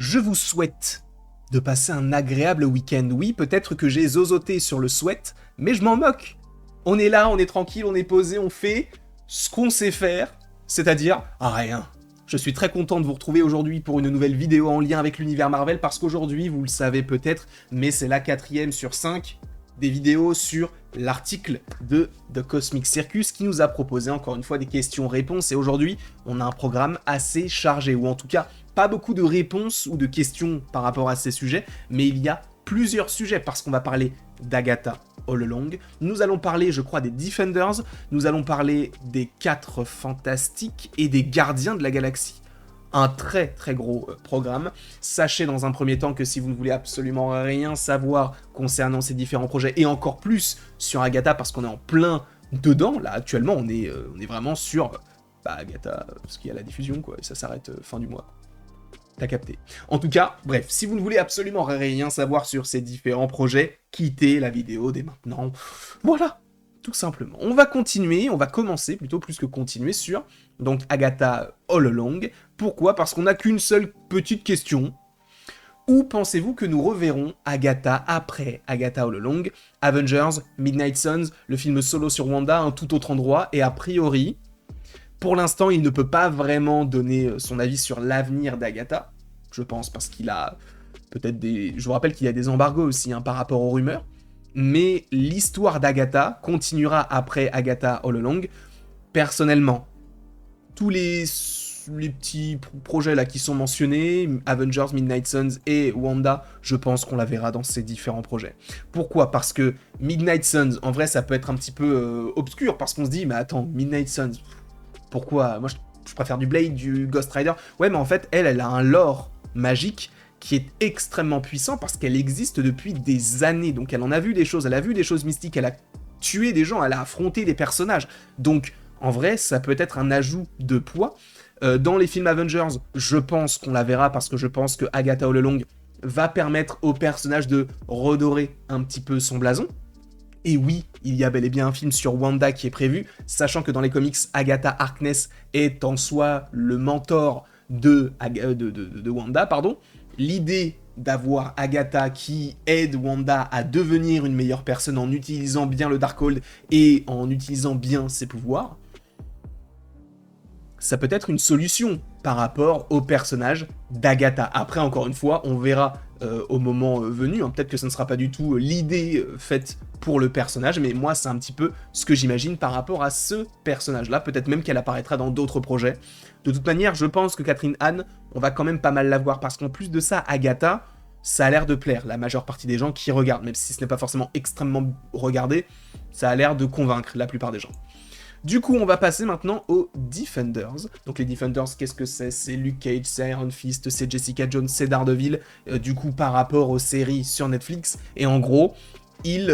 Je vous souhaite de passer un agréable week-end. Oui, peut-être que j'ai zozoté sur le souhait, mais je m'en moque. On est là, on est tranquille, on est posé, on fait ce qu'on sait faire, c'est-à-dire rien. Je suis très content de vous retrouver aujourd'hui pour une nouvelle vidéo en lien avec l'univers Marvel, parce qu'aujourd'hui, vous le savez peut-être, mais c'est la 4e sur 5 des vidéos sur l'article de The Cosmic Circus qui nous a proposé encore une fois des questions-réponses, et aujourd'hui, on a un programme assez chargé, ou en tout cas, pas beaucoup de réponses ou de questions par rapport à ces sujets, mais il y a plusieurs sujets, parce qu'on va parler d'Agatha All Along, nous allons parler, je crois, des Defenders, nous allons parler des 4 Fantastiques et des Gardiens de la Galaxie. Un très très gros programme. Sachez dans un premier temps que si vous ne voulez absolument rien savoir concernant ces différents projets, et encore plus sur Agatha, parce qu'on est en plein dedans, là actuellement, on est vraiment sur Agatha, parce qu'il y a la diffusion, quoi, et ça s'arrête fin du mois. T'as capté. En tout cas, bref, si vous ne voulez absolument rien savoir sur ces différents projets, quittez la vidéo dès maintenant. Voilà, tout simplement. On va commencer, plutôt plus que continuer, sur donc Agatha All Along. Pourquoi ? Parce qu'on n'a qu'une seule petite question. Où pensez-vous que nous reverrons Agatha après Agatha All Along ? Avengers, Midnight Suns, le film solo sur Wanda, un tout autre endroit, et a priori... Pour l'instant, il ne peut pas vraiment donner son avis sur l'avenir d'Agatha, je pense, parce qu'il a peut-être des... Je vous rappelle qu'il y a des embargos aussi par rapport aux rumeurs, mais l'histoire d'Agatha continuera après Agatha All Along. Personnellement, tous les petits projets là qui sont mentionnés, Avengers, Midnight Suns et Wanda, je pense qu'on la verra dans ces différents projets. Pourquoi ? Parce que Midnight Suns, en vrai, ça peut être un petit peu obscur, parce qu'on se dit, mais attends, Midnight Suns... Pourquoi ? Moi, je préfère du Blade, du Ghost Rider. Ouais, mais en fait, elle a un lore magique qui est extrêmement puissant parce qu'elle existe depuis des années. Donc, elle en a vu des choses. Elle a vu des choses mystiques. Elle a tué des gens. Elle a affronté des personnages. Donc, en vrai, ça peut être un ajout de poids. Dans les films Avengers, je pense qu'on la verra parce que je pense que Agatha All Along va permettre au personnage de redorer un petit peu son blason. Et oui, il y a bel et bien un film sur Wanda qui est prévu, sachant que dans les comics, Agatha Harkness est en soi le mentor de Wanda, pardon. L'idée d'avoir Agatha qui aide Wanda à devenir une meilleure personne en utilisant bien le Darkhold et en utilisant bien ses pouvoirs, ça peut être une solution par rapport au personnage d'Agatha. Après, encore une fois, on verra au moment venu. Peut-être que ce ne sera pas du tout l'idée faite pour le personnage, mais moi, c'est un petit peu ce que j'imagine par rapport à ce personnage-là. Peut-être même qu'elle apparaîtra dans d'autres projets. De toute manière, je pense que Catherine Hahn, on va quand même pas mal la voir, parce qu'en plus de ça, Agatha, ça a l'air de plaire la majeure partie des gens qui regardent, même si ce n'est pas forcément extrêmement regardé, ça a l'air de convaincre la plupart des gens. Du coup, on va passer maintenant aux Defenders. Donc les Defenders, qu'est-ce que c'est ? C'est Luke Cage, c'est Iron Fist, c'est Jessica Jones, c'est Daredevil, du coup par rapport aux séries sur Netflix. Et en gros, ils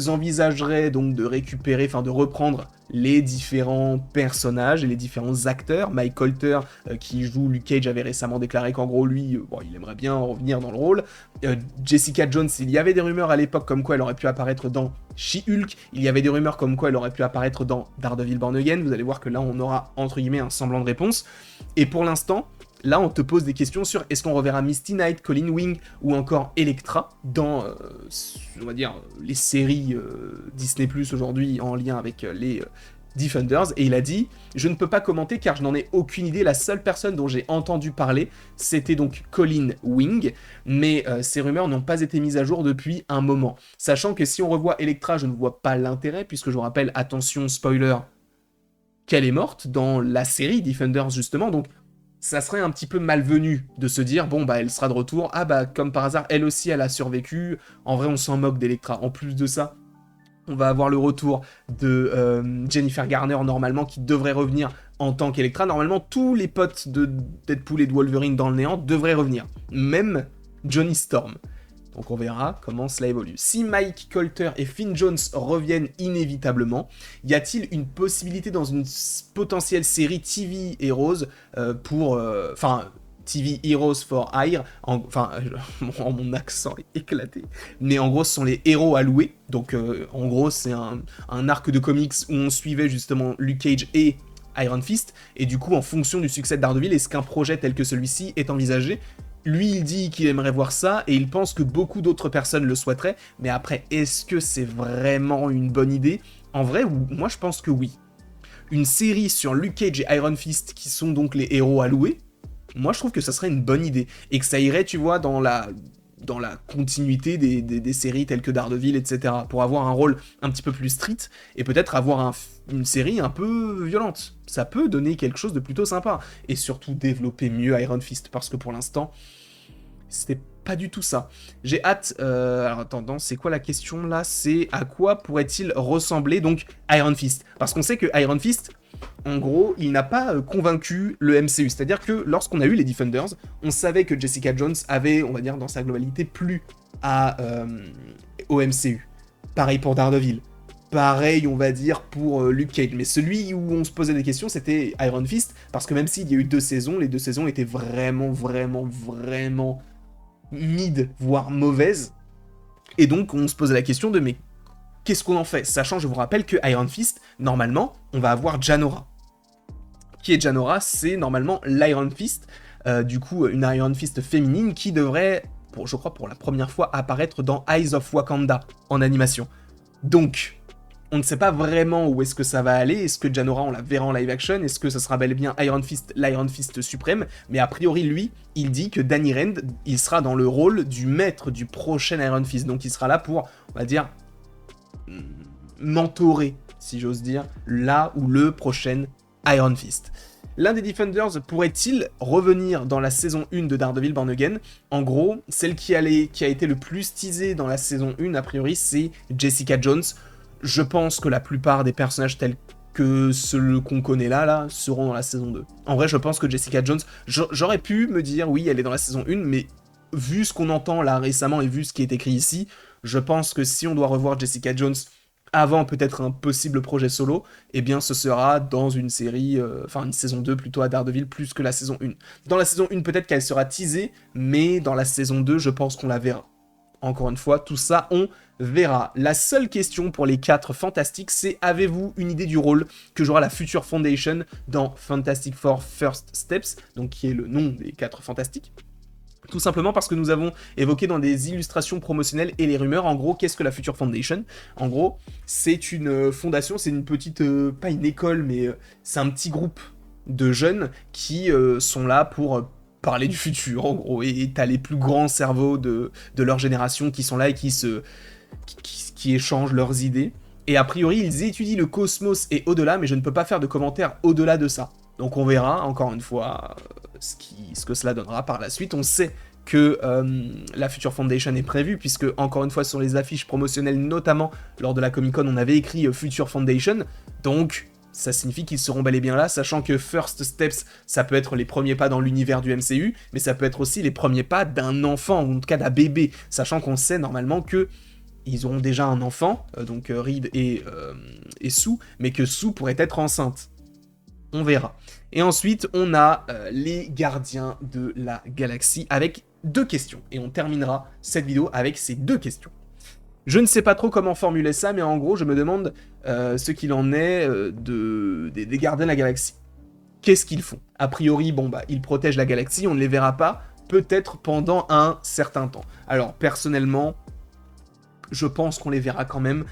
envisageraient donc de récupérer, enfin de reprendre les différents personnages et les différents acteurs. Mike Colter, qui joue Luke Cage, avait récemment déclaré qu'en gros, lui, il aimerait bien revenir dans le rôle. Jessica Jones, il y avait des rumeurs à l'époque comme quoi elle aurait pu apparaître dans She-Hulk, il y avait des rumeurs comme quoi elle aurait pu apparaître dans Daredevil Born Again. Vous allez voir que là, on aura, entre guillemets, un semblant de réponse. Et pour l'instant, là, on te pose des questions sur est-ce qu'on reverra Misty Knight, Colleen Wing ou encore Elektra dans, on va dire, les séries Disney+, aujourd'hui en lien avec les Defenders. Et il a dit « Je ne peux pas commenter car je n'en ai aucune idée. La seule personne dont j'ai entendu parler, c'était donc Colleen Wing. Mais ces rumeurs n'ont pas été mises à jour depuis un moment. Sachant que si on revoit Elektra, je ne vois pas l'intérêt, puisque je vous rappelle, attention, spoiler, qu'elle est morte dans la série Defenders, justement. Donc, ça serait un petit peu malvenu de se dire, bon, elle sera de retour. Ah, comme par hasard, elle aussi, elle a survécu. En vrai, on s'en moque d'Elektra. En plus de ça, on va avoir le retour de Jennifer Garner, normalement, qui devrait revenir en tant qu'Elektra. Normalement, tous les potes de Deadpool et de Wolverine dans le néant devraient revenir. Même Johnny Storm. Donc on verra comment cela évolue. Si Mike Colter et Finn Jones reviennent inévitablement, y a-t-il une possibilité dans une potentielle série TV Heroes TV Heroes for Hire, mon accent est éclaté, mais en gros ce sont les héros alloués, donc en gros c'est un arc de comics où on suivait justement Luke Cage et Iron Fist, et du coup en fonction du succès de Daredevil, est-ce qu'un projet tel que celui-ci est envisagé ? Lui, il dit qu'il aimerait voir ça, et il pense que beaucoup d'autres personnes le souhaiteraient, mais après, est-ce que c'est vraiment une bonne idée? En vrai, moi je pense que oui. Une série sur Luke Cage et Iron Fist, qui sont donc les héros alloués, moi je trouve que ça serait une bonne idée, et que ça irait, tu vois, dans la continuité des séries telles que Daredevil, etc., pour avoir un rôle un petit peu plus strict, et peut-être avoir une série un peu violente. Ça peut donner quelque chose de plutôt sympa, et surtout développer mieux Iron Fist, parce que pour l'instant, c'était pas du tout ça. J'ai hâte... alors attends, c'est quoi la question là? C'est à quoi pourrait-il ressembler donc Iron Fist? Parce qu'on sait que Iron Fist, en gros, il n'a pas convaincu le MCU. C'est-à-dire que lorsqu'on a eu les Defenders, on savait que Jessica Jones avait, on va dire, dans sa globalité, plu au MCU. Pareil pour Daredevil. Pareil, on va dire, pour Luke Cage. Mais celui où on se posait des questions, c'était Iron Fist, parce que même s'il y a eu 2 saisons, les 2 saisons étaient vraiment mid, voire mauvaises. Et donc, on se posait la question de, mais qu'est-ce qu'on en fait? Sachant, je vous rappelle que Iron Fist, normalement, on va avoir Janora. Qui est Janora? C'est normalement l'Iron Fist, du coup, une Iron Fist féminine qui devrait, je crois pour la première fois, apparaître dans Eyes of Wakanda, en animation. Donc, on ne sait pas vraiment où est-ce que ça va aller. Est-ce que Janora, on la verra en live action? Est-ce que ça sera bel et bien Iron Fist, l'Iron Fist suprême? Mais a priori, lui, il dit que Danny Rand, il sera dans le rôle du maître du prochain Iron Fist. Donc il sera là pour, on va dire, mentorer, si j'ose dire, là où le prochain Iron Fist. L'un des Defenders pourrait-il revenir dans la saison 1 de Daredevil Born Again? En gros, celle qui a été le plus teasée dans la saison 1, a priori, c'est Jessica Jones. Je pense que la plupart des personnages tels que ceux qu'on connaît là, seront dans la saison 2. En vrai, je pense que Jessica Jones, j'aurais pu me dire, oui, elle est dans la saison 1, mais vu ce qu'on entend là récemment et vu ce qui est écrit ici, je pense que si on doit revoir Jessica Jones avant peut-être un possible projet solo, eh bien ce sera dans une série, une saison 2 plutôt à Daredevil plus que la saison 1. Dans la saison 1, peut-être qu'elle sera teasée, mais dans la saison 2, je pense qu'on la verra. Encore une fois, tout ça, on verra. La seule question pour les 4 Fantastiques, c'est avez-vous une idée du rôle que jouera la future Foundation dans Fantastic Four First Steps, donc qui est le nom des 4 Fantastiques? Tout simplement parce que nous avons évoqué dans des illustrations promotionnelles et les rumeurs, en gros, qu'est-ce que la Future Foundation? En gros, c'est une fondation, c'est une petite, pas une école, mais c'est un petit groupe de jeunes qui sont là pour parler du futur, en gros, et t'as les plus grands cerveaux de leur génération qui sont là et qui échangent leurs idées. Et a priori, ils étudient le cosmos et au-delà, mais je ne peux pas faire de commentaires au-delà de ça. Donc on verra, encore une fois, ce que cela donnera par la suite. On sait que la Future Foundation est prévue, puisque, encore une fois, sur les affiches promotionnelles, notamment lors de la Comic-Con, on avait écrit Future Foundation, donc ça signifie qu'ils seront bel et bien là, sachant que First Steps, ça peut être les premiers pas dans l'univers du MCU, mais ça peut être aussi les premiers pas d'un enfant, ou en tout cas d'un bébé, sachant qu'on sait normalement que ils auront déjà un enfant, donc Reed et Sue, mais que Sue pourrait être enceinte. On verra. Et ensuite, on a les gardiens de la galaxie avec 2 questions. Et on terminera cette vidéo avec ces 2 questions. Je ne sais pas trop comment formuler ça, mais en gros, je me demande ce qu'il en est des gardiens de la galaxie. Qu'est-ce qu'ils font? A priori, ils protègent la galaxie, on ne les verra pas, peut-être pendant un certain temps. Alors, personnellement, je pense qu'on les verra quand même.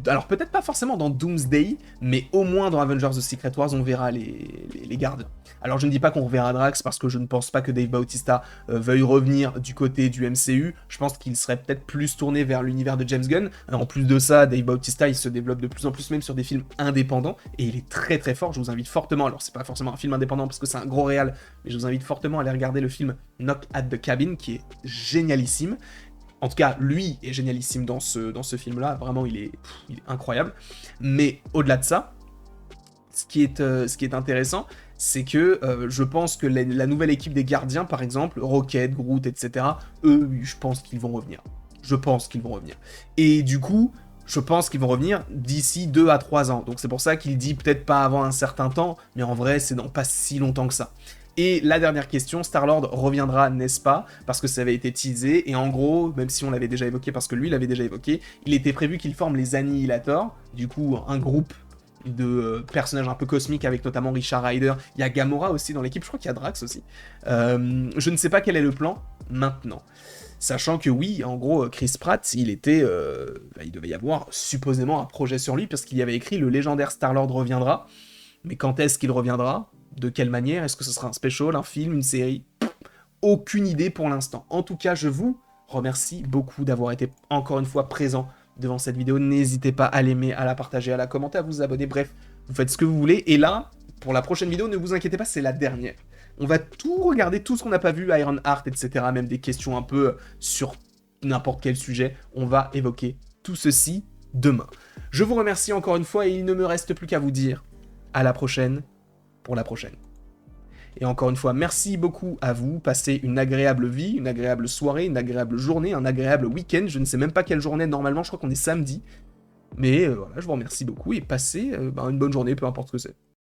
Alors peut-être pas forcément dans Doomsday, mais au moins dans Avengers The Secret Wars, on verra les gardiens. Alors je ne dis pas qu'on reverra Drax, parce que je ne pense pas que Dave Bautista veuille revenir du côté du MCU. Je pense qu'il serait peut-être plus tourné vers l'univers de James Gunn. En plus de ça, Dave Bautista, il se développe de plus en plus même sur des films indépendants, et il est très très fort. Je vous invite fortement, alors c'est pas forcément un film indépendant parce que c'est un gros réal, mais je vous invite fortement à aller regarder le film Knock at the Cabin, qui est génialissime. En tout cas, lui est génialissime dans ce film-là. Vraiment, il est incroyable. Mais au-delà de ça, ce qui est intéressant, c'est que je pense que la nouvelle équipe des gardiens, par exemple, Rocket, Groot, etc., eux, je pense qu'ils vont revenir. Et du coup, je pense qu'ils vont revenir d'ici 2 à 3 ans. Donc c'est pour ça qu'il dit peut-être pas avant un certain temps, mais en vrai, c'est dans pas si longtemps que ça. Et la dernière question, Star-Lord reviendra, n'est-ce pas? Parce que ça avait été teasé, et en gros, même si on l'avait déjà évoqué, parce que lui l'avait déjà évoqué, il était prévu qu'il forme les Annihilators, du coup un groupe personnages un peu cosmiques avec notamment Richard Rider. Il y a Gamora aussi dans l'équipe, je crois qu'il y a Drax aussi. Je ne sais pas quel est le plan maintenant. Sachant que oui, en gros, Chris Pratt, il devait y avoir supposément un projet sur lui, parce qu'il y avait écrit « Le légendaire Star-Lord reviendra ». Mais quand est-ce qu'il reviendra? De quelle manière? Est-ce que ce sera un special, un film, une série? Aucune idée pour l'instant. En tout cas, je vous remercie beaucoup d'avoir été encore une fois présent devant cette vidéo. N'hésitez pas à l'aimer, à la partager, à la commenter, à vous abonner. Bref, vous faites ce que vous voulez. Et là, pour la prochaine vidéo, ne vous inquiétez pas, c'est la dernière. On va tout regarder, tout ce qu'on n'a pas vu, Iron Heart, etc. Même des questions un peu sur n'importe quel sujet. On va évoquer tout ceci demain. Je vous remercie encore une fois et il ne me reste plus qu'à vous dire à la prochaine pour la prochaine. Et encore une fois, merci beaucoup à vous. Passez une agréable vie, une agréable soirée, une agréable journée, un agréable week-end. Je ne sais même pas quelle journée normalement, je crois qu'on est samedi. Mais voilà, je vous remercie beaucoup et passez une bonne journée, peu importe ce que c'est.